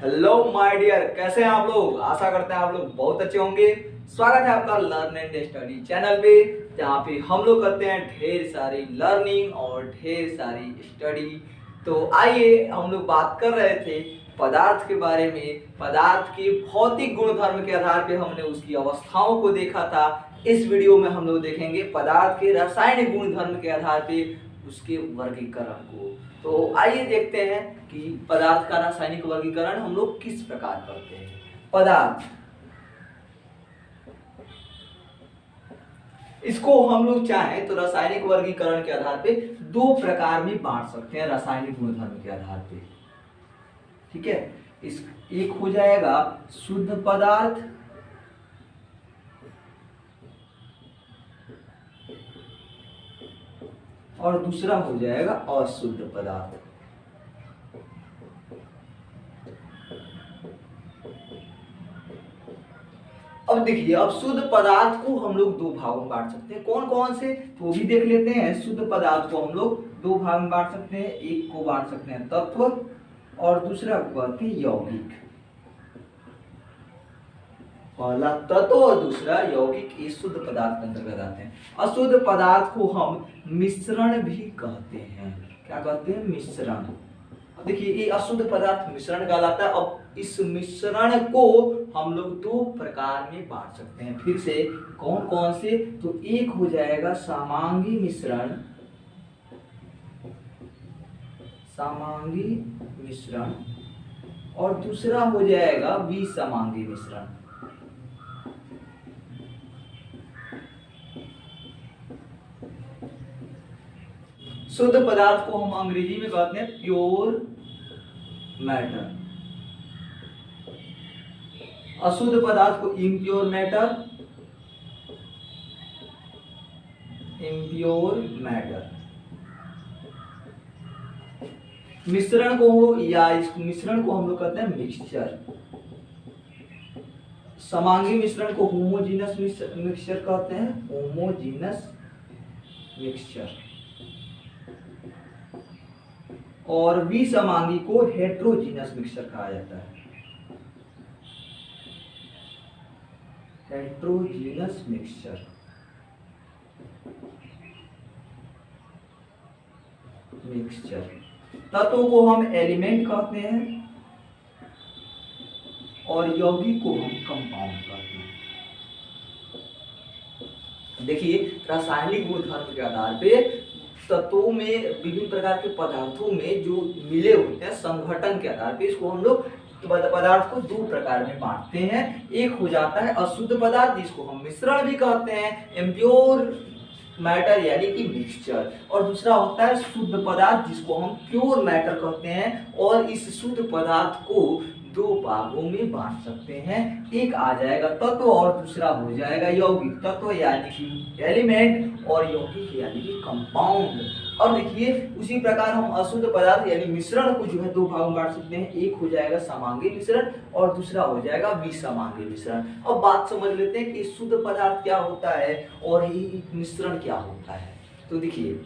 Hello my dear, कैसे हैं आप लोग। आशा करते हैं आप लोग बहुत अच्छे होंगे। स्वागत है आपका लर्न एंड स्टडी चैनल पे, जहाँ पे हम लोग करते हैं ढेर सारी लर्निंग और ढेर सारी स्टडी। तो आइए, हम लोग बात कर रहे थे पदार्थ के बारे में। पदार्थ के भौतिक गुण धर्म के आधार पे हमने उसकी अवस्थाओं को देखा था। इस वीडियो में हम लोग देखेंगे पदार्थ के रासायनिक गुण धर्म के आधार पे उसके वर्गीकरण को। तो आइए देखते हैं कि पदार्थ का रासायनिक वर्गीकरण हम लोग किस प्रकार करते हैं। पदार्थ, इसको हम लोग चाहें तो रासायनिक वर्गीकरण के आधार पे दो प्रकार में बांट सकते हैं, रासायनिक गुणधर्म के आधार पे। ठीक है, इस एक हो जाएगा शुद्ध पदार्थ और दूसरा हो जाएगा अशुद्ध पदार्थ। अब देखिए, अब शुद्ध पदार्थ को हम लोग दो भागों में बांट सकते हैं। कौन कौन से, तो भी देख लेते हैं। शुद्ध पदार्थ को हम लोग दो भाग में बांट सकते हैं। एक को बांट सकते हैं तत्व और दूसरा को कहते हैं यौगिक। पहला तत्व और दूसरा यौगिक, ये शुद्ध पदार्थ के अंतर्गत आते हैं। अशुद्ध पदार्थ को हम मिश्रण भी कहते हैं। क्या कहते हैं? मिश्रण। देखिए, ये अशुद्ध पदार्थ मिश्रण कहलाता है। अब इस मिश्रण को हम लोग दो प्रकार में बांट सकते हैं। फिर से कौन कौन से, तो एक हो जाएगा समांगी मिश्रण, समांगी मिश्रण, और दूसरा हो जाएगा विसमांगी मिश्रण। शुद्ध पदार्थ को हम अंग्रेजी में कहते हैं प्योर मैटर, अशुद्ध पदार्थ को इम्प्योर मैटर, इम्प्योर मैटर। मिश्रण को या इस मिश्रण को हम लोग कहते हैं मिक्सचर। समांगी मिश्रण को होमोजीनस मिक्सचर कहते हैं, होमोजीनस मिक्सचर। और विसमांगी को हेट्रोजीनस मिक्सचर कहा जाता है, हेट्रोजीनस मिक्सचर। तत्वों को हम एलिमेंट कहते हैं और यौगिक को हम कंपाउंड कहते हैं। देखिए, रासायनिक गुणधर्म के आधार पे तत्वों में, विभिन्न प्रकार के पदार्थों में जो मिले होते हैं संघटन के आधार पे, इसको हम लोग पदार्थ को दो प्रकार में बांटते हैं। एक हो जाता है अशुद्ध पदार्थ, जिसको हम मिश्रण भी कहते हैं, इम्प्योर मैटर यानी कि मिक्सचर, और दूसरा होता है शुद्ध पदार्थ, जिसको हम प्योर मैटर कहते हैं। और इस शुद्ध पदार्थ को दो भागों में बांट सकते हैं। एक आ जाएगा तत्व और दूसरा हो जाएगा यौगिक। तत्व यानी कि एलिमेंट और यौगिक यानी कि कंपाउंड। और देखिए, उसी प्रकार हम अशुद्ध पदार्थ यानी मिश्रण को जो है दो भागों में बांट सकते हैं। एक हो जाएगा समांगी मिश्रण और दूसरा हो जाएगा विसमांगी मिश्रण। अब बात समझ लेते हैं कि शुद्ध पदार्थ क्या होता है और ये मिश्रण क्या होता है। तो देखिए,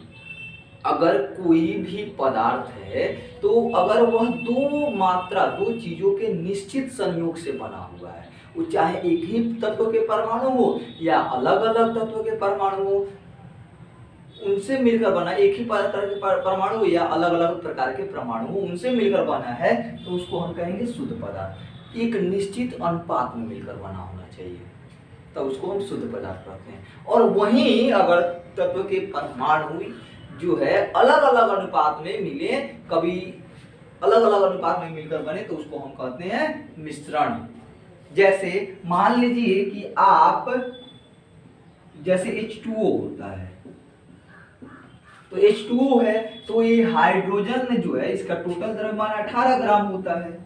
अगर कोई भी पदार्थ है तो अगर वह दो चीजों के निश्चित संयोग से बना हुआ है, वो चाहे एक ही तत्व के परमाणु हो या अलग अलग तत्व के परमाणु हो, उनसे मिलकर बना, एक ही प्रकार के परमाणु या अलग अलग प्रकार के परमाणु उनसे मिलकर बना है, तो उसको हम कहेंगे शुद्ध पदार्थ। एक निश्चित अनुपात में मिलकर बना होना चाहिए, तो उसको हम शुद्ध पदार्थ कहते हैं। और वहीं अगर तत्व के परमाणु जो है अलग अलग अनुपात में मिले, कभी अलग अलग अनुपात में मिलकर बने, तो उसको हम कहते हैं मिश्रण। जैसे मान लीजिए कि आप, जैसे H2O होता है, तो H2O है तो ये हाइड्रोजन जो है इसका टोटल द्रव्यमान 18 ग्राम होता है।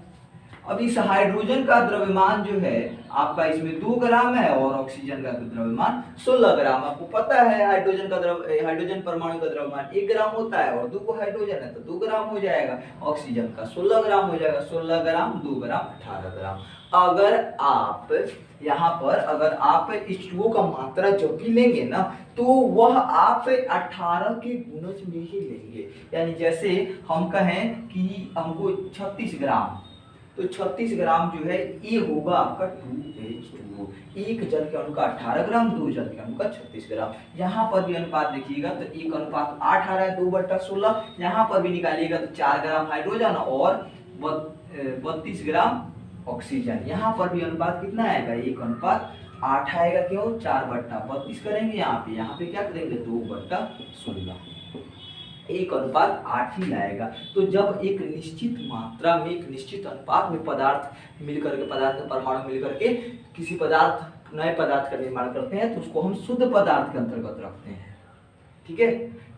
अब इस हाइड्रोजन का द्रव्यमान जो है आपका इसमें 2 ग्राम है और ऑक्सीजन का द्रव्यमान 16 ग्राम। आपको पता है हाइड्रोजन परमाणु का द्रव्यमान 1 ग्राम होता है और 2 हाइड्रोजन है तो 2 ग्राम हो जाएगा। ऑक्सीजन का 16 ग्राम हो जाएगा। 16 ग्राम 2 ग्राम 18 ग्राम। अगर आप यहाँ पर H2O का मात्रा जब भी लेंगे ना, तो वह आप 18 के गुणज में ही लेंगे। यानी जैसे हम कहें कि हमको 36 ग्राम तो 36 ग्राम जो है ये होगा आपका 2H2O। एक जल के अणु का 18 ग्राम, 2 जल के अणु का 36 ग्राम। यहाँ पर भी अनुपात देखिएगा तो एक अनुपात 8 आ रहा है, 2/16। यहाँ पर भी निकालिएगा तो 4 ग्राम हाइड्रोजन और 32 ग्राम ऑक्सीजन। यहाँ पर भी अनुपात कितना आएगा, एक अनुपात 8 आएगा। क्यों, 4/32 करेंगे यहाँ पे क्या करेंगे, 2/16। एक अनुपात 8 ही आएगा। तो जब एक निश्चित मात्रा में, एक निश्चित अनुपात में पदार्थ मिलकर के, पदार्थ के परमाणु मिलकर के किसी पदार्थ, नए पदार्थ का निर्माण करते हैं तो उसको हम शुद्ध पदार्थ के अंतर्गत रखते हैं। ठीक है,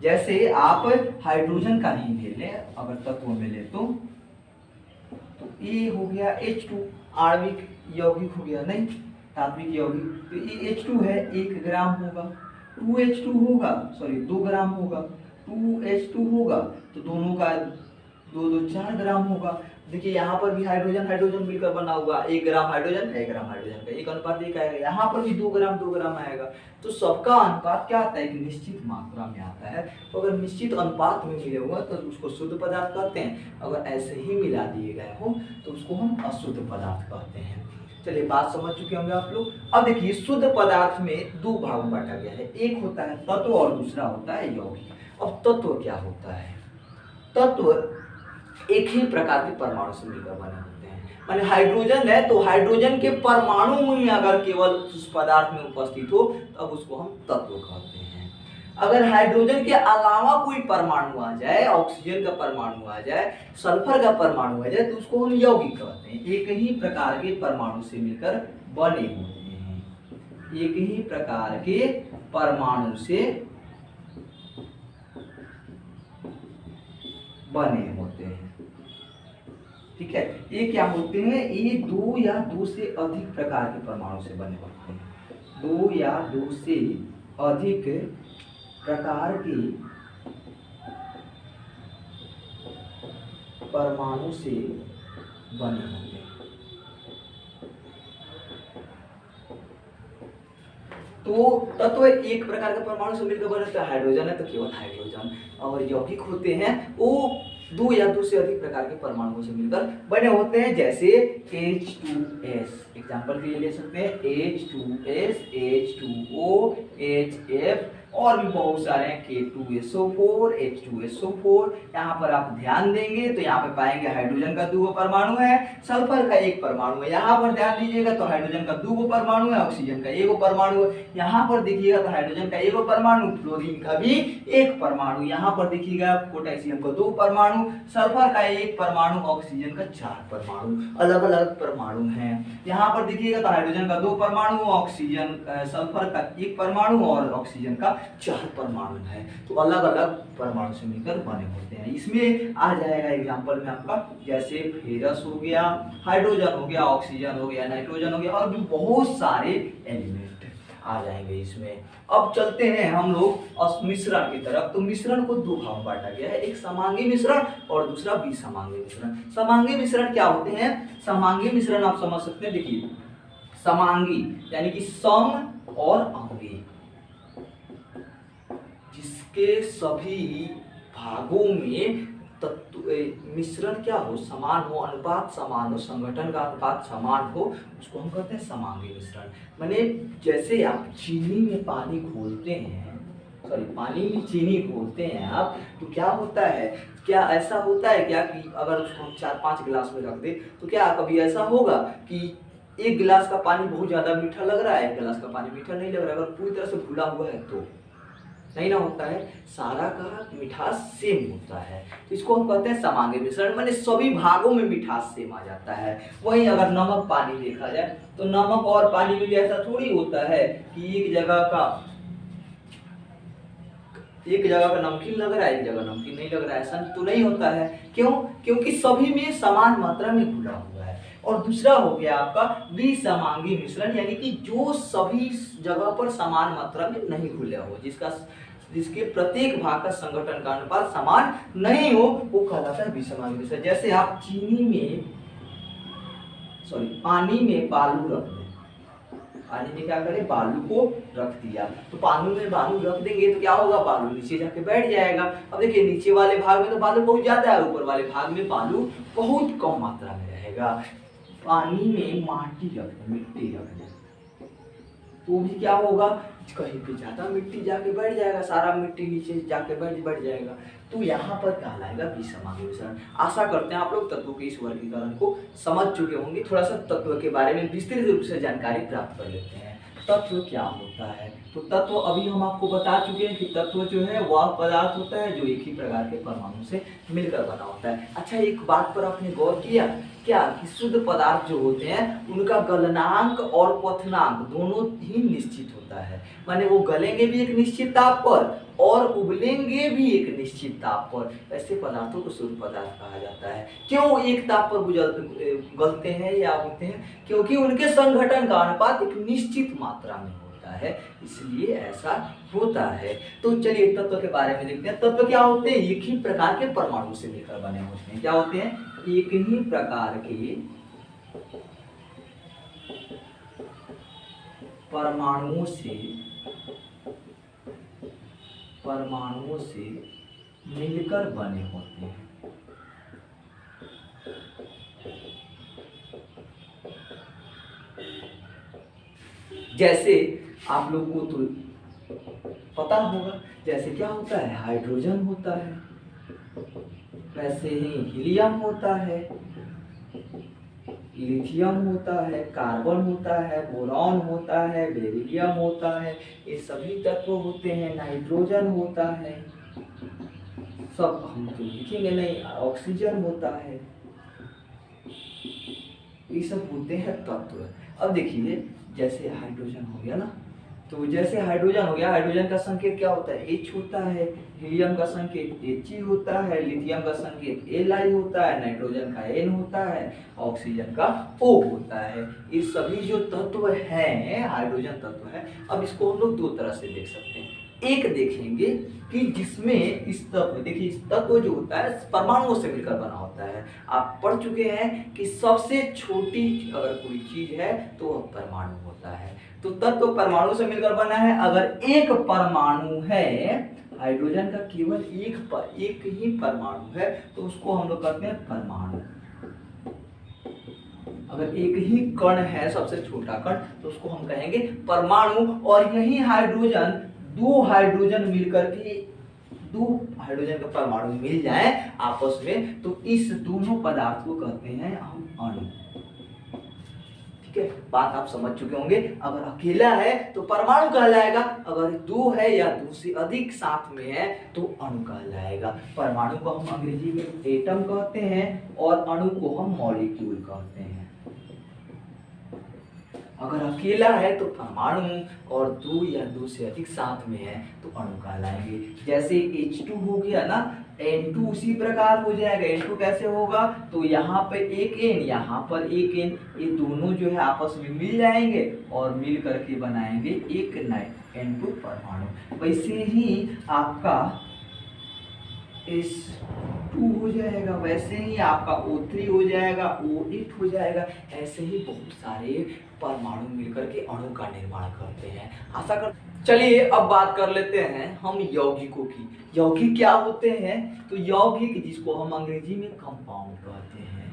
जैसे आप हाइड्रोजन का ही ले लें, अगर तत्व में ले तो ये हो गया H2, आणविक यौगिक हो गया, नहीं तात्विक यौगिक। तो ये H2 है, 1 ग्राम होगा। 2H2 होगा, सॉरी 2 ग्राम होगा। 2H2 होगा तो दोनों का 2 4 ग्राम होगा। देखिए यहाँ पर भी हाइड्रोजन हाइड्रोजन मिलकर बना हुआ, 1 ग्राम हाइड्रोजन 1 ग्राम हाइड्रोजन का एक अनुपात 1 आएगा। यहाँ पर भी 2 ग्राम आएगा। तो सबका अनुपात क्या आता है, एक निश्चित मात्रा में आता है। तो अगर निश्चित अनुपात में मिले हुआ तो उसको शुद्ध पदार्थ कहते हैं। अगर ऐसे ही मिला दिए गए हो तो उसको हम अशुद्ध पदार्थ कहते हैं। चलिए बात समझ चुके होंगे आप लोग। अब देखिए शुद्ध पदार्थ में 2 भाग में बांटा गया है, एक होता है तत्व और दूसरा होता है यौगिक। अब तत्व क्या होता है, तत्व एक ही प्रकार के परमाणु से मिलकर बने होते हैं। माने हाइड्रोजन है तो हाइड्रोजन के परमाणु ही अगर केवल उस पदार्थ में उपस्थित हो तब उसको हम तत्व कहते हैं। अगर हाइड्रोजन के अलावा कोई परमाणु आ जाए, ऑक्सीजन का परमाणु आ जाए, सल्फर का परमाणु आ जाए तो उसको हम यौगिक कहते हैं। एक ही प्रकार के परमाणु से मिलकर बने होते हैं, एक ही प्रकार के परमाणु से बने होते हैं। ठीक है, ये क्या होते हैं, ये 2 या 2 से अधिक प्रकार के परमाणु से बने होते हैं। 2 या 2 से अधिक प्रकार के परमाणु से बने होते हैं। तो तत्व एक प्रकार के परमाणु से मिलकर बने होते हैं। हाइड्रोजन है तो केवल हाइड्रोजन, और यौगिक होते हैं वो 2 या 2 से अधिक प्रकार के परमाणुओं से मिलकर बने होते हैं। जैसे H2S, एग्जाम्पल के लिए ले सकते हैं H2S, H2O, HF, और भी बहुत सारे हैं, K2SO4, H2SO4। यहाँ पर आप ध्यान देंगे तो यहाँ पे पाएंगे हाइड्रोजन का 2 परमाणु है, सल्फर का 1 परमाणु है। यहाँ पर ध्यान दीजिएगा तो हाइड्रोजन का 2 परमाणु है, ऑक्सीजन का 1 परमाणु है। यहाँ पर देखिएगा तो हाइड्रोजन का 1 परमाणु, फ्लोरीन का भी 1 परमाणु। यहाँ पर देखिएगा पोटेशियम का 2 परमाणु, सल्फर का 1 परमाणु, ऑक्सीजन का 4 परमाणु, अलग अलग परमाणु हैं। यहाँ पर देखिएगा तो हाइड्रोजन का 2 परमाणु, ऑक्सीजन सल्फर का 1 परमाणु और ऑक्सीजन का 4 परमाणु है। तो अलग अलग परमाणु से मिलकर बने होते हैं। इसमें आ जाएगा एग्जांपल में आपका, जैसे फेरस हो गया, हाइड्रोजन हो गया, ऑक्सीजन हो गया, नाइट्रोजन हो गया, और भी बहुत सारे एलिमेंट आ जाएंगे इसमें। अब चलते हैं हम लोग मिश्रण की तरफ। तो मिश्रण को 2 भाग में बांटा गया है, एक समांगी मिश्रण और दूसरा विसमांगी मिश्रण। समांगी मिश्रण क्या होते हैं, समांगी मिश्रण आप समझ सकते हैं। देखिए समांगी यानी कि सम और अंगी, जिसके सभी भागों में मिश्रण क्या हो, समान हो, अनुपात समान हो, संगठन का अनुपात समान हो, उसको हम कहते हैं समांगी मिश्रण। माने जैसे आप चीनी में पानी घोलते हैं, सॉरी पानी में चीनी घोलते हैं आप, तो क्या होता है, क्या ऐसा होता है क्या कि अगर उसको हम 4-5 गिलास में रख दे तो क्या कभी ऐसा होगा कि 1 गिलास का पानी बहुत ज्यादा मीठा लग रहा है, 1 गिलास का पानी मीठा नहीं लग रहा है? अगर पूरी तरह से घुला हुआ है तो नहीं ना होता है, सारा का मिठास सेम होता है। तो इसको हम कहते हैं समांगी मिश्रण, माने सभी भागों में मिठास सेम आ जाता है। वहीं अगर नमक पानी देखा जाए तो नमक और पानी में भी ऐसा थोड़ी होता है कि एक जगह का नमकीन लग रहा है, एक जगह नमकीन नहीं लग रहा है, ऐसा तो नहीं होता है। क्यों? क्योंकि सभी में समान मात्रा में घुला हुआ है। और दूसरा हो गया आपका विसमांगी मिश्रण, यानी कि जो सभी जगह पर समान मात्रा में नहीं घुला हो, जिसके प्रत्येक भाग का संगठन का अनुपात समान नहीं हो, वो कहलाता है विसमांगी मिश्रण। जैसे आप पानी में बालू रख दें, पानी में क्या करें, बालू को रख दिया, तो पानी में बालू रख देंगे तो क्या होगा, बालू नीचे जाके बैठ जाएगा। अब देखिए नीचे वाले भाग में तो बालू बहुत ज्यादा है, ऊपर वाले भाग में बालू बहुत कम मात्रा में रहेगा। जाएगा। पानी में माटी रख दे, मिट्टी रख दे, तो भी क्या होगा, कहीं पे ज्यादा मिट्टी जाके बैठ जाएगा, सारा मिट्टी नीचे जाके बैठ जाएगा, तो यहाँ पर कहलाएगा विषमांग। आशा करते हैं आप लोग तत्वों के इस वर्गीकरण को समझ चुके होंगे। थोड़ा सा तत्व के बारे में विस्तृत रूप से जानकारी प्राप्त कर लेते हैं। तत्व क्या होता है? तो तत्व अभी हम आपको बता चुके हैं कि तत्व जो है वह पदार्थ होता है जो एक ही प्रकार के परमाणु से मिलकर बना होता है। अच्छा, एक बात पर आपने गौर किया क्या कि शुद्ध पदार्थ जो होते हैं उनका गलनांक और क्वथनांक दोनों ही निश्चित होता है, माने वो गलेंगे भी एक निश्चित ताप पर और उबलेंगे भी एक निश्चित ताप पर। ऐसे पदार्थों को शुद्ध पदार्थ कहा जाता है। क्यों एक ताप पर गलते हैं या उबलते हैं? क्योंकि उनके संघटन का अनुपात एक निश्चित मात्रा में होता है, इसलिए ऐसा होता है। तो चलिए तत्व के बारे में देखते हैं। तत्व क्या होते हैं? एक ही प्रकार के परमाणु से मिलकर बने होते हैं। क्या होते हैं? एक ही प्रकार के परमाणुओं से मिलकर बने होते हैं। जैसे आप लोग को तो पता होगा, जैसे क्या होता है, हाइड्रोजन होता है, वैसे ही हीलियम होता है, लिथियम होता है, कार्बन होता है, बोरॉन होता है, बेरिलियम होता है, ये सभी तत्व होते हैं। नाइट्रोजन होता है, सब हम तो लिखेंगे नहीं, ऑक्सीजन होता है, ये सब होते हैं तत्व। अब देखिए जैसे हाइड्रोजन हो गया ना, तो जैसे हाइड्रोजन हो गया, हाइड्रोजन का संकेत क्या होता है? H होता है, हीलियम का संकेत He होता है, लिथियम का संकेत Li होता है, नाइट्रोजन का N होता है, ऑक्सीजन का O होता है। ये सभी जो तत्व हैं हाइड्रोजन तत्व है। अब इसको हम लोग दो तरह से देख सकते हैं। एक देखेंगे कि जिसमें इस तत्व, देखिए इस तत्व जो होता है परमाणुओं से मिलकर बना होता है। आप पढ़ चुके हैं कि सबसे छोटी अगर कोई चीज है तो वह परमाणु होता है। तो तत्व परमाणु से मिलकर बना है। अगर एक परमाणु है, हाइड्रोजन का केवल एक ही परमाणु है, तो उसको हम लोग कहते हैं परमाणु। अगर एक ही कण है, सबसे छोटा कण, तो उसको हम कहेंगे परमाणु। और यही हाइड्रोजन, दो हाइड्रोजन मिलकर के, दो हाइड्रोजन का परमाणु मिल जाए आपस में, तो इस दोनों पदार्थ को कहते हैं हम अणु। ठीक है, बात आप समझ चुके होंगे। अगर अकेला है तो परमाणु कहलाएगा, अगर दो है या दो से अधिक साथ में है तो अणु कहलाएगा। परमाणु को हम अंग्रेजी में एटम कहते हैं और अणु को हम मॉलिक्यूल कहते हैं। अगर अकेला है तो परमाणु और दो या दो से अधिक साथ में है तो अणु कहलाएंगे। जैसे H2 हो गया ना, N2 उसी प्रकार हो जाएगा। N2 कैसे होगा? तो यहाँ पे एक N, यहाँ पर एक N, ये दोनों जो है आपस में मिल जाएंगे और मिल करके बनाएंगे एक N2 परमाणु। वैसे ही आपका H2 हो जाएगा, वैसे ही आपका O3 हो जाएगा, O8 हो जाएगा। ऐसे ही बहुत सारे परमाणु मिलकर के अणु का निर्माण करते हैं। आशा कर चलिए अब बात कर लेते हैं हम यौगिकों की। यौगिक क्या होते हैं? तो यौगिक, जिसको हम अंग्रेजी में कंपाउंड कहते हैं।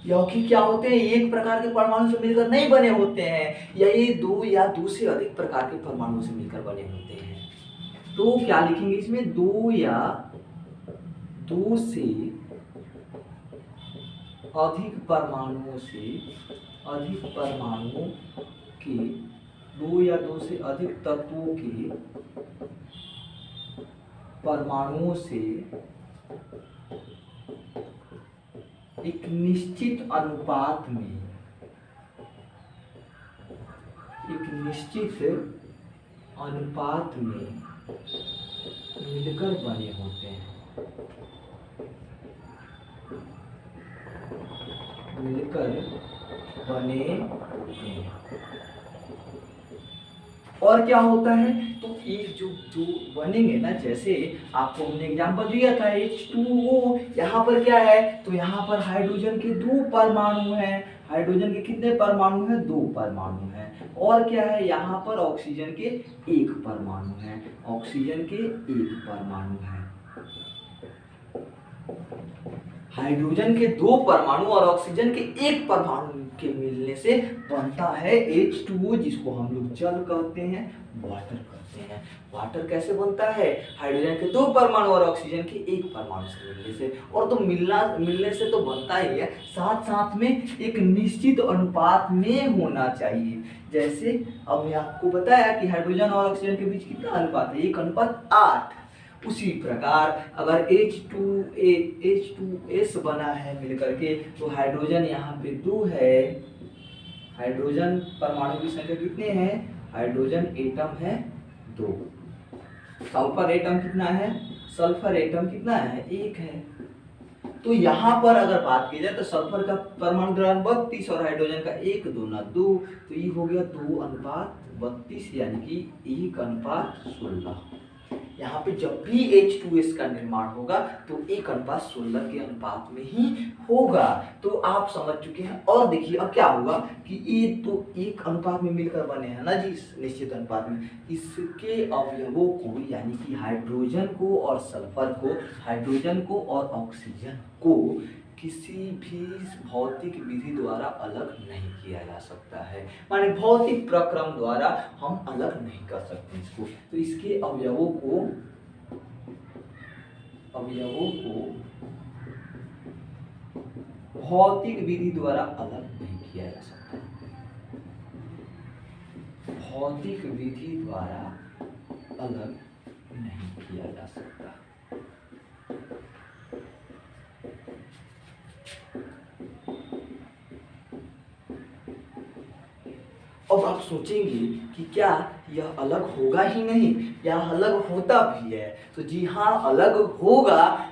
यौगिक क्या होते हैं? एक प्रकार के परमाणु से मिलकर नहीं बने होते हैं, यही दो या दो से अधिक प्रकार के परमाणु से मिलकर बने होते हैं। तो क्या लिखेंगे इसमें? दो या दो से अधिक परमाणुओं के, दो या दो से अधिक तत्वों के परमाणुओं से एक निश्चित अनुपात में, मिलकर बने होते हैं। और क्या होता है? तो एक जो बनेंगे ना, जैसे आपको हमने एग्जांपल दिया था H2O, यहाँ पर क्या है? तो यहाँ पर हाइड्रोजन के दो परमाणु हैं। हाइड्रोजन के कितने परमाणु हैं? दो परमाणु हैं। और क्या है? यहाँ पर ऑक्सीजन के एक परमाणु है। हाइड्रोजन के 2 परमाणु और ऑक्सीजन के 1 परमाणु के मिलने से बनता है H2O, जिसको हम लोग जल कहते हैं, वाटर कहते हैं। वाटर कैसे बनता है? हाइड्रोजन के 2 परमाणु और ऑक्सीजन के 1 परमाणु से मिलने से। और तो मिलने से तो बनता ही है, साथ साथ में एक निश्चित अनुपात में होना चाहिए। जैसे अब मैं आपको बताया कि हाइड्रोजन और ऑक्सीजन के बीच कितना अनुपात है, 1:8। उसी प्रकार अगर H2S बना है मिलकर के, तो हाइड्रोजन यहाँ पे 2 है। हाइड्रोजन परमाणु की संख्या कितने हैं? हाइड्रोजन एटम है 2। सल्फर एटम कितना है? सल्फर एटम कितना है? 1 है। तो यहाँ पर अगर बात की जाए तो सल्फर का परमाणु द्रव्यमान 32 और हाइड्रोजन का 1 2 2, तो ये हो गया 2:32, यानी कि 1:16। यहाँ पे जब भी H2S का निर्माण होगा तो 1:16 के अनुपात में ही होगा। तो आप समझ चुके हैं। और देखिए अब क्या होगा कि ये तो 1 अनुपात में मिलकर बने हैं ना जी, निश्चित अनुपात में। इसके अवयवों को, यानी कि हाइड्रोजन को और सल्फर को, हाइड्रोजन को और ऑक्सीजन को किसी भी भौतिक विधि द्वारा अलग नहीं किया जा सकता है, माने भौतिक प्रक्रम द्वारा हम अलग नहीं कर सकते इसको। तो इसके अवयवों को भौतिक विधि द्वारा अलग नहीं किया जा सकता। भौतिक विधि द्वारा अलग नहीं किया जा सकता। अब आप सोचेंगे कि क्या यह अलग होगा ही नहीं, या अलग होता भी है? तो जी हाँ, अलग होगा।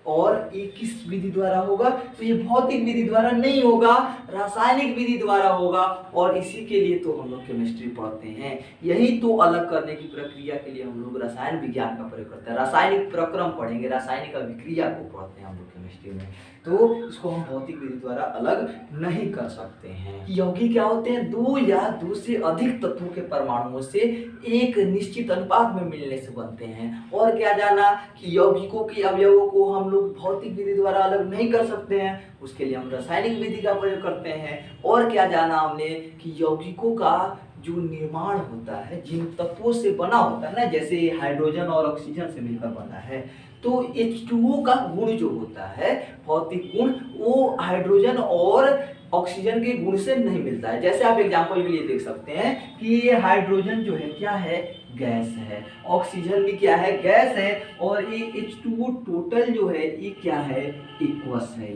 और ये किस विधि द्वारा होगा? तो ये भौतिक विधि द्वारा नहीं होगा, रासायनिक विधि द्वारा होगा। और इसी के लिए तो हम लोग केमिस्ट्री पढ़ते हैं। यही तो अलग करने की प्रक्रिया के लिए हम लोग रसायन विज्ञान का प्रयोग करते हैं। रासायनिक प्रक्रम पढ़ेंगे, रासायनिक अभिक्रिया को पढ़ते हैं हम लोग केमिस्ट्री में। तो इसको हम भौतिक विधि द्वारा अलग नहीं कर सकते हैं। यौगिक क्या होते हैं? 2 या 2 से अधिक तत्वों के परमाणुओं से एक निश्चित अनुपात में मिलने से बनते हैं। और क्या जाना कि यौगिकों के अवयवों को हम लोग भौतिक विधि द्वारा अलग नहीं कर सकते हैं, उसके लिए हम रासायनिक विधि का प्रयोग करते हैं। और क्या जाना हमने कि यौगिकों का जो निर्माण होता है, जिन तत्वों से बना होता है ना, जैसे हाइड्रोजन और ऑक्सीजन से मिलकर बना है, तो H2O का गुण जो होता है, भौतिक गुण, वो हाइड्रोजन और ऑक्सीजन के गुण से नहीं मिलता है। जैसे आप एग्जांपल के लिए देख सकते हैं कि ये हाइड्रोजन जो है क्या है? गैस है। ऑक्सीजन भी क्या है? गैस है। और ये H2O टोटल जो है ये क्या है? एक्वस है।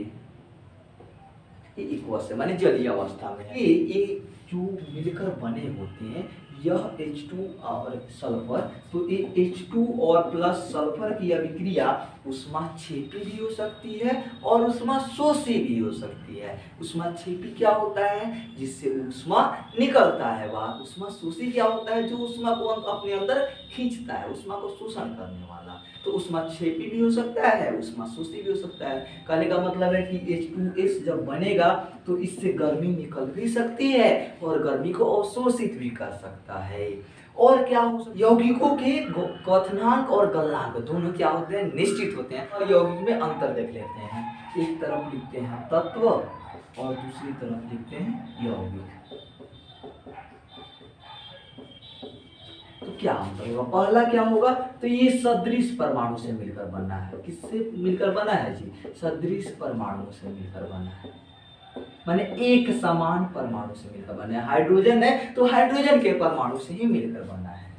ये एक्वस है, माने जलीय अवस्था में है। ये जो मिलकर बने होते हैं, यह H2 और सल्फर, तो ये H2 और प्लस सल्फर की अभिक्रिया ऊष्माक्षेपी भी हो सकती है और ऊष्माशोषी भी हो सकती है। ऊष्माक्षेपी क्या होता है? जिससे ऊष्मा निकलता है बाहर। ऊष्माशोषी क्या होता है? जो ऊष्मा को अपने अंदर खींचता है, ऊष्मा को शोषण करने वाला। तो ऊष्माक्षेपी भी हो सकता है, ऊष्माशोषी भी हो सकता है। कहने का मतलब है कि H2S जब बनेगा तो इससे गर्मी निकल भी सकती है और गर्मी को अवशोषित भी कर सकता है। और क्या हो सकता है? यौगिकों के क्वथनांक और गलनांक दोनों क्या होते हैं? निश्चित होते हैं। और यौगिक में अंतर देख लेते हैं। एक तरफ लिखते हैं तत्व और दूसरी तरफ लिखते हैं यौगिक। तो क्या अंतर होगा? पहला क्या होगा? तो ये सदृश परमाणु से मिलकर बना है। किससे मिलकर बना है जी? सदृश परमाणु से मिलकर बना है, माने एक समान परमाणु से मिलकर बना है। हाइड्रोजन है तो हाइड्रोजन के परमाणु से ही मिलकर बना है।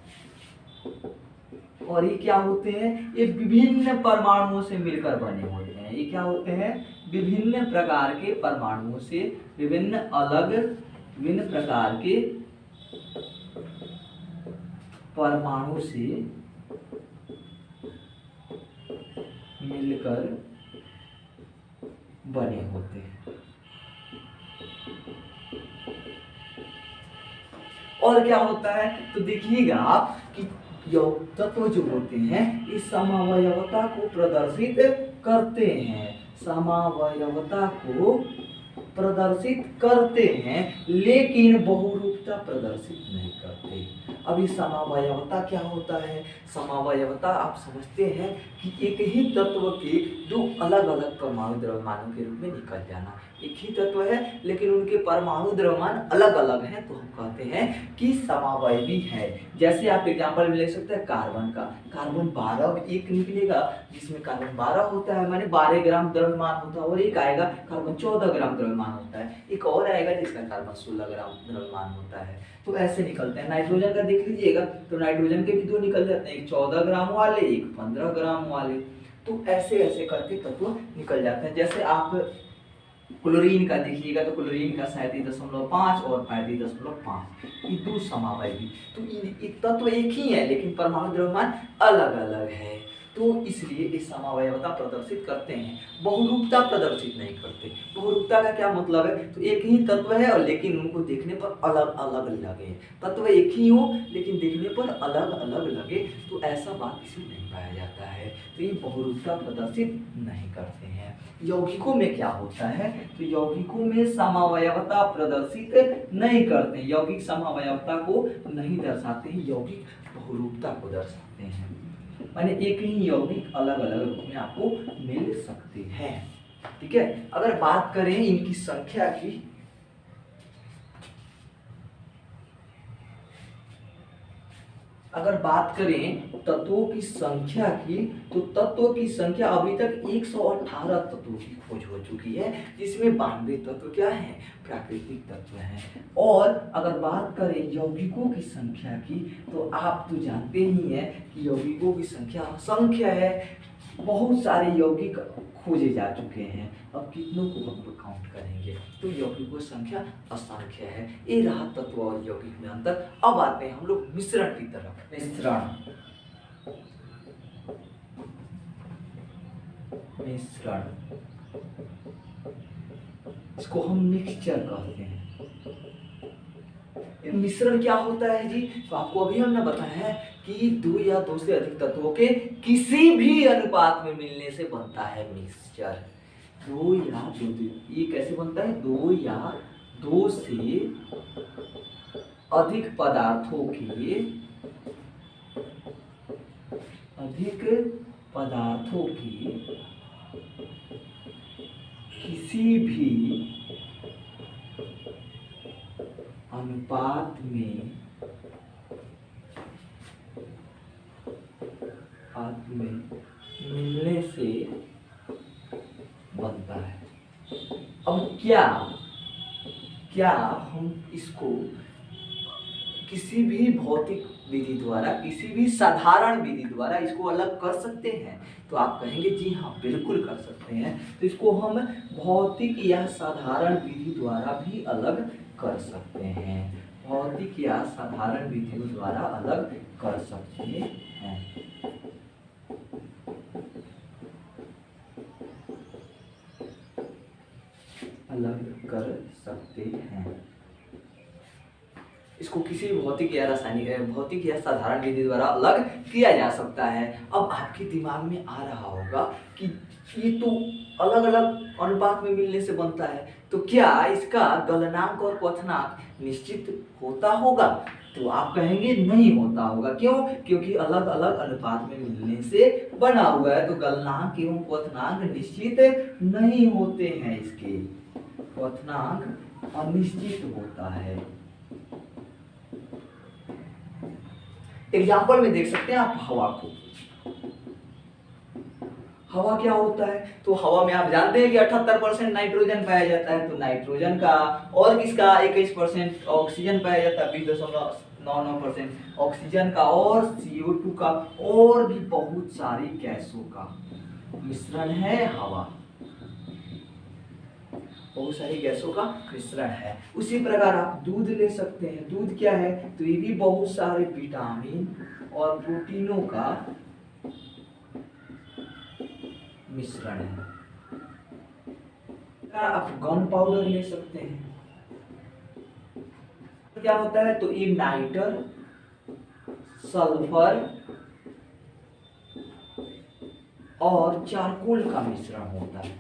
और ये क्या होते हैं? ये विभिन्न परमाणुओं से मिलकर बने होते हैं। ये क्या होते हैं? विभिन्न प्रकार के परमाणुओं से, विभिन्न प्रकार के परमाणु से मिलकर बने होते हैं। और क्या होता है? तो देखिएगा आप कि तत्व जो होते हैं इस समावयवता को प्रदर्शित करते हैं। समावयवता को प्रदर्शित करते हैं, लेकिन बहुरूपता बहुरूपता प्रदर्शित नहीं करते। अब ये समावयवता क्या होता है? समावयवता आप समझते हैं कि एक ही तत्व के दो अलग अलग परमाणु द्रव्यमानों के रूप में निकल जाना। एक ही तत्व है लेकिन उनके परमाणु द्रव्यमान अलग अलग हैं, तो हम कहते हैं कि समावयवी है। जैसे आप एग्जाम्पल में ले सकते हैं कार्बन का। कार्बन 12 एक निकलेगा जिसमें कार्बन 12 होता है, माने 12 ग्राम द्रव्यमान होता है, और एक आएगा कार्बन 14 ग्राम द्रव्यमान होता है, एक और आएगा जिसका कार्बन 16 ग्राम द्रव्यमान होता है। तो ऐसे निकलते हैं। नाइट्रोजन का देख लीजिएगा तो नाइट्रोजन के भी दो निकल जाते हैं, एक 14 ग्राम वाले, एक 15 ग्राम वाले। तो ऐसे ऐसे करके तत्व निकल जाते हैं। जैसे आप क्लोरीन का देखिएगा तो क्लोरीन का 37.5 और 35.5, ये दो समावयवी। तो एक तत्व एक ही है लेकिन परमाणु द्रव्यमान अलग अलग है, तो इसलिए ये समावयवता प्रदर्शित करते हैं, बहुरूपता प्रदर्शित नहीं करते। बहुरूपता का क्या मतलब है? तो एक ही तत्व है और लेकिन उनको देखने पर अलग अलग लगे। तत्व एक ही हो लेकिन देखने पर अलग अलग लगे, तो ऐसा बात इसमें नहीं पाया जाता है, तो ये बहुरूपता प्रदर्शित नहीं करते हैं। यौगिकों में क्या होता है? तो यौगिकों में समावयवता प्रदर्शित नहीं करते, यौगिक समावयवता को नहीं दर्शाते हैं, यौगिक बहुरूपता को दर्शाते हैं। माने एक ही यौगिक अलग अलग रूप में आपको मिल सकते हैं। ठीक है, अगर बात करें इनकी संख्या की, अगर बात करें तत्वों की संख्या की, तो तत्वों की संख्या अभी तक 118 तत्वों की खोज हो चुकी है, जिसमें 92 तत्व क्या है? प्राकृतिक तत्व हैं। और अगर बात करें यौगिकों की संख्या की, तो आप तो जानते ही हैं कि यौगिकों की संख्या असंख्य है, बहुत सारे यौगिक खोजे जा चुके हैं, अब कितनों को हम लोग काउंट करेंगे? तो यौगिकों की संख्या असंख्य है। ये रहा तत्व और यौगिक में अंतर। अब आते हैं हम लोग मिश्रण की तरफ। मिश्रण, इसको हम मिक्सचर कहते हैं। मिश्रण क्या होता है जी? तो आपको अभी हमने बताया है कि दो या दो से अधिक तत्वों के किसी भी अनुपात में मिलने से बनता है मिक्सचर। दो या दो, ये कैसे बनता है? दो या दो से अधिक पदार्थों की किसी भी अनुपात में मिलने से बनता है। अब क्या हम इसको किसी भी भौतिक विधि द्वारा, किसी भी साधारण विधि द्वारा इसको अलग कर सकते हैं? तो आप कहेंगे जी हाँ, बिल्कुल कर सकते हैं। तो इसको हम भौतिक या साधारण विधि द्वारा भी अलग कर सकते हैं, भौतिक या साधारण विधियों द्वारा अलग कर सकते हैं। अलग कर सकते हैं, इसको किसी भौतिक या रासायनिक, भौतिक या साधारण विधि द्वारा अलग किया जा सकता है। अब आपके दिमाग में आ रहा होगा कि ये तो अलग अलग अनुपात में मिलने से बनता है, तो क्या इसका गलनांक और क्वथनांक निश्चित होता होगा? तो आप कहेंगे नहीं होता होगा। क्यों? क्योंकि अलग अलग अनुपात में मिलने से बना हुआ है, तो गलनांक एवं क्वथनांक निश्चित नहीं होते हैं, इसके क्वथनांक अनिश्चित होता है। एग्जाम्पल में देख सकते हैं आप हवा को। हवा क्या होता है? तो हवा में आप जानते हैं कि 78% नाइट्रोजन पाया जाता है, तो नाइट्रोजन का और किसका 21% ऑक्सीजन पाया जाता है, 20.99% ऑक्सीजन का, और CO2 का, और भी बहुत सारी गैसों का मिश्रण है हवा, बहुत सारी गैसों का मिश्रण है। उसी प्रकार आप दूध ले सकते हैं। दूध क्या है? तो ये भी बहुत सारे विटामिन और प्रोटीनों का मिश्रण है। आप गन पाउडर ले सकते हैं। क्या होता है? तो ये नाइटर, सल्फर और चारकोल का मिश्रण होता है।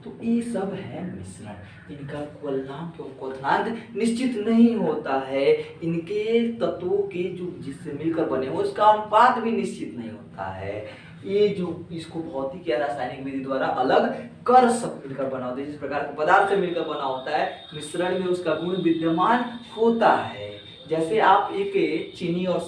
तो ये सब है मिश्रण। इनका क्वलनांक और क्वथनांक निश्चित नहीं होता है। इनके तत्वों के जो जिससे मिलकर बने हो उसका अनुपात भी निश्चित नहीं होता है। ये जो इसको भौतिक या रासायनिक विधि द्वारा अलग कर सब मिलकर बना होता है। जिस प्रकार के पदार्थ से मिलकर बना होता है मिश्रण में उसका गुण विद्यमान होता है। जैसे आप एक चीनी और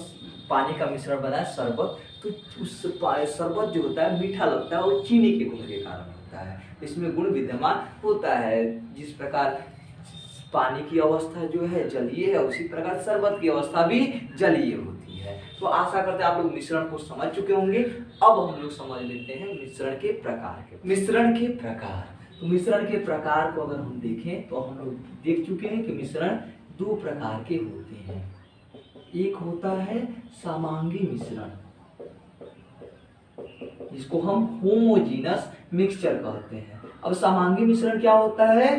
पानी का मिश्रण बनाए शरबत, तो उस शरबत जो होता है मीठा लगता है वो चीनी के गुण के कारण होता है, इसमें गुण विद्यमान होता है। जिस प्रकार पानी की अवस्था जो है जलीय है उसी प्रकार शरबत की अवस्था भी जलीय होती है। तो आशा करते हैं आप लोग मिश्रण को समझ चुके होंगे। अब हम लोग समझ लेते हैं मिश्रण के प्रकार। मिश्रण के प्रकार, तो मिश्रण के प्रकार को अगर हम देखें तो हम लोग देख चुके हैं कि मिश्रण दो प्रकार के होते हैं। एक होता है समांगी मिश्रण, जिसको हम होमोजीनस मिक्सचर कहते हैं। अब समांगी मिश्रण क्या होता है,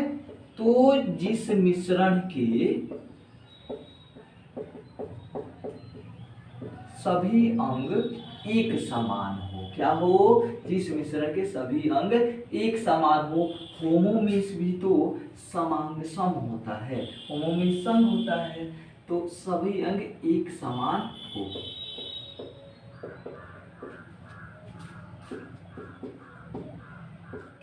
तो जिस मिश्रण के सभी अंग एक समान हो, क्या हो, जिस मिश्रण के सभी अंग एक समान हो। होमो में भी तो समांग सम होता है, होमो में सम होता है, तो सभी अंग एक समान हो।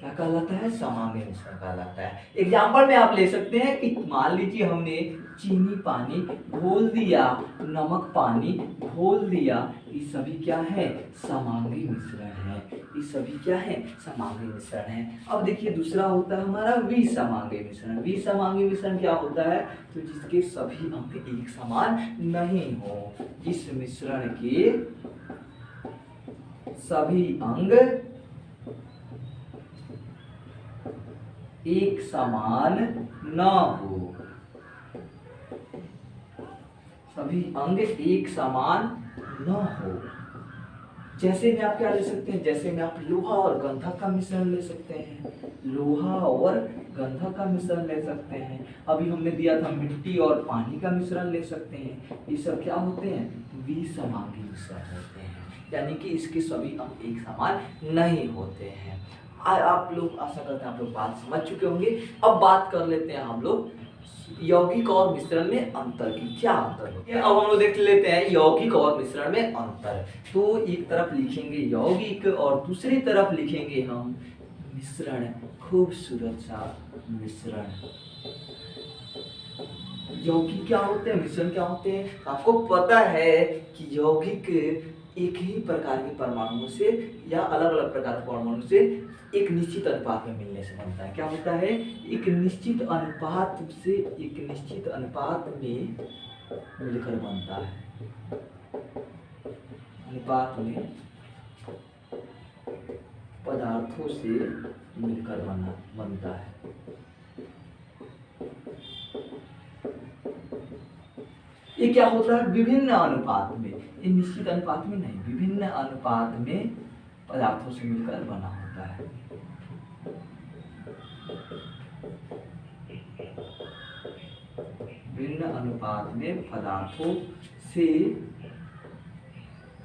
क्या कहलाता है, समांगी मिश्रण कहलाता है। एग्जाम्पल में आप ले सकते हैं कि मान लीजिए हमने चीनी पानी घोल दिया, नमक पानी घोल दिया, ये सभी क्या है, समांगी मिश्रण है। ये सभी क्या है, समांगी मिश्रण है। अब देखिए दूसरा होता है हमारा विसमांगी मिश्रण। विसमांगी मिश्रण क्या होता है, तो जिसके सभी अंग एक समान नहीं हो, जिस मिश्रण के सभी अंग एक समान न हो, सभी अंग एक समान न हो। जैसे में आप क्या ले सकते हैं, जैसे में आप लोहा और गंधक का मिश्रण ले सकते हैं, लोहा और गंधक का मिश्रण ले सकते हैं। अभी हमने दिया था मिट्टी और पानी का मिश्रण ले सकते हैं। ये सब क्या होते हैं, विसमांगी मिश्रण होते हैं, यानी कि इसके सभी अंग एक समान नहीं होते हैं। आप लोग आशा करते हैं आप लोग बात समझ चुके होंगे। अब बात कर लेते हैं हम लोग यौगिक और मिश्रण में अंतर की, क्या अंतर होता है। अब हम लोग देख लेते हैं यौगिक और मिश्रण में अंतर। तो एक तरफ लिखेंगे यौगिक और दूसरी तरफ लिखेंगे हम मिश्रण, खूबसूरत सा मिश्रण। यौगिक क्या होते हैं, मिश्रण क्या होते हैं। आपको पता है कि यौगिक एक ही प्रकार के परमाणुओं से या अलग अलग प्रकार के परमाणु से एक निश्चित अनुपात में मिलने से बनता है। क्या होता है, एक निश्चित अनुपात से, एक निश्चित अनुपात में मिलकर बनता है, अनुपात में पदार्थों से मिलकर बनता है। ये क्या होता है, विभिन्न अनुपात में, ये निश्चित अनुपात में नहीं, विभिन्न अनुपात में पदार्थों से मिलकर बना होता है। विभिन्न अनुपात में पदार्थों से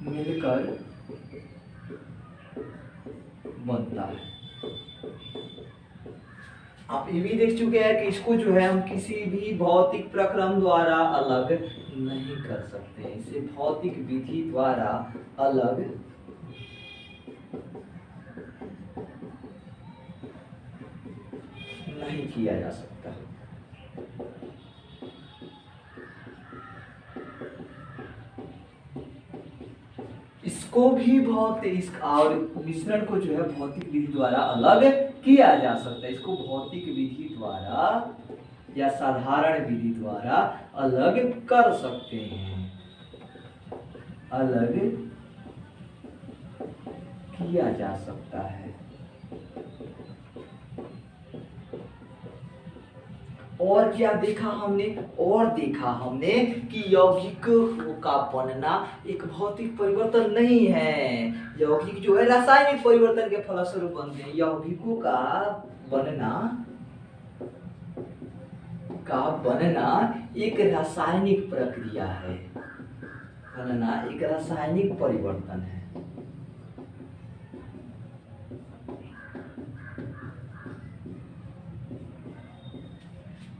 मिलकर बनता है। आप ये भी देख चुके हैं कि इसको जो है हम किसी भी भौतिक प्रक्रम द्वारा अलग नहीं कर सकते, इसे भौतिक विधि द्वारा अलग नहीं किया जा सकता। इसको भी भौतिक और मिश्रण को जो है भौतिक विधि द्वारा अलग किया जा सकता है। इसको भौतिक विधि द्वारा या साधारण विधि द्वारा अलग कर सकते हैं, अलग किया जा सकता है। और क्या देखा हमने, और देखा हमने कि यौगिक का बनना एक भौतिक परिवर्तन नहीं है। यौगिक जो है रासायनिक परिवर्तन के फलस्वरूप बनते हैं। यौगिकों का बनना एक रासायनिक प्रक्रिया है, बनना एक रासायनिक परिवर्तन है।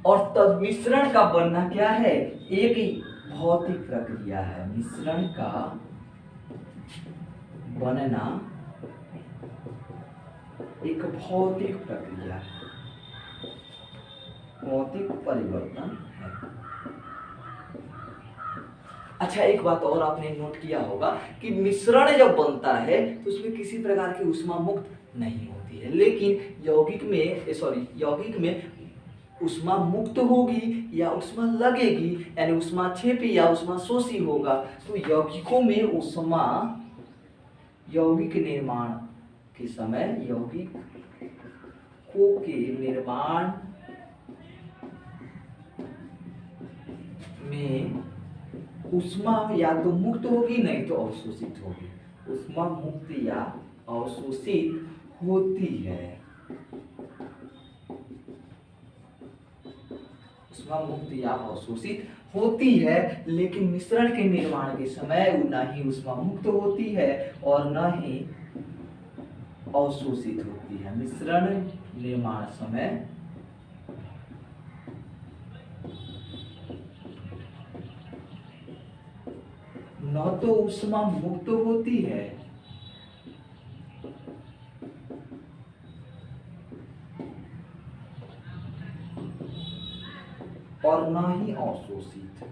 और तब मिश्रण का बनना क्या है, एक भौतिक प्रक्रिया है। मिश्रण का बनना एक भौतिक प्रक्रिया है, भौतिक परिवर्तन है। अच्छा, एक बात और आपने नोट किया होगा कि मिश्रण जब बनता है तो उसमें किसी प्रकार की ऊष्मा मुक्त नहीं होती है, लेकिन यौगिक में ऊष्मा मुक्त होगी या ऊष्मा लगेगी, यानी ऊष्मा क्षेपी या ऊष्मा शोषी होगा। तो यौगिकों में ऊष्मा यौगिक निर्माण के समय यौगिकों के निर्माण में ऊष्मा या तो मुक्त होगी नहीं तो अवशोषित होगी। ऊष्मा मुक्त या अवशोषित होती है, ऊष्मा मुक्त या अवशोषित होती है, लेकिन मिश्रण के निर्माण के समय न ही ऊष्मा मुक्त होती है और न ही अवशोषित होती है। मिश्रण निर्माण समय न तो ऊष्मा मुक्त होती है और न ही अवशोषित।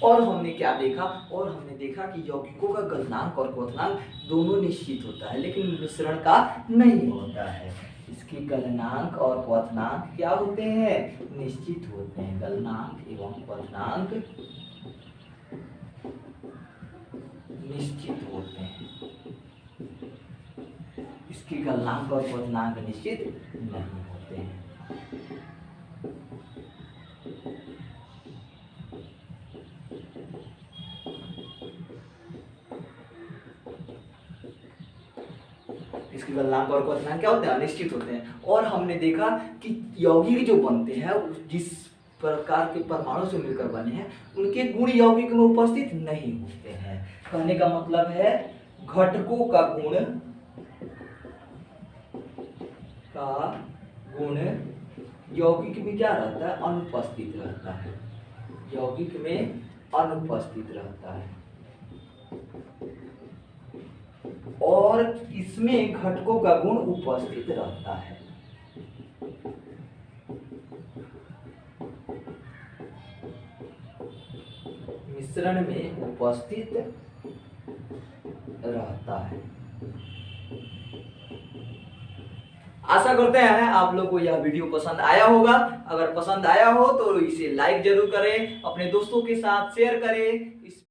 और हमने क्या देखा, कि यौगिकों का गलनांक और क्वथनांक दोनों निश्चित होता है, लेकिन मिश्रण का नहीं होता है। इसके गलनांक और क्वथनांक क्या होते हैं, निश्चित होते हैं। गलनांक एवं क्वथनांक निश्चित होते हैं, इसके गलनांक और क्वथनांक निश्चित नहीं होते हैं। इसके गलनांक और क्वथनांक क्या होते हैं, अनिश्चित होते हैं। और हमने देखा कि यौगिक जो बनते हैं जिस प्रकार के परमाणु से मिलकर बने हैं उनके गुण यौगिक में उपस्थित नहीं होते हैं। कहने का मतलब है घटकों का गुण यौगिक में क्या रहता है, अनुपस्थित रहता है, यौगिक में अनुपस्थित रहता है, और इसमें घटकों का गुण उपस्थित रहता है। मिश्रण में उपस्थित रहता है। आशा करते हैं आप लोग को यह वीडियो पसंद आया होगा। अगर पसंद आया हो तो इसे लाइक जरूर करें, अपने दोस्तों के साथ शेयर करें। इस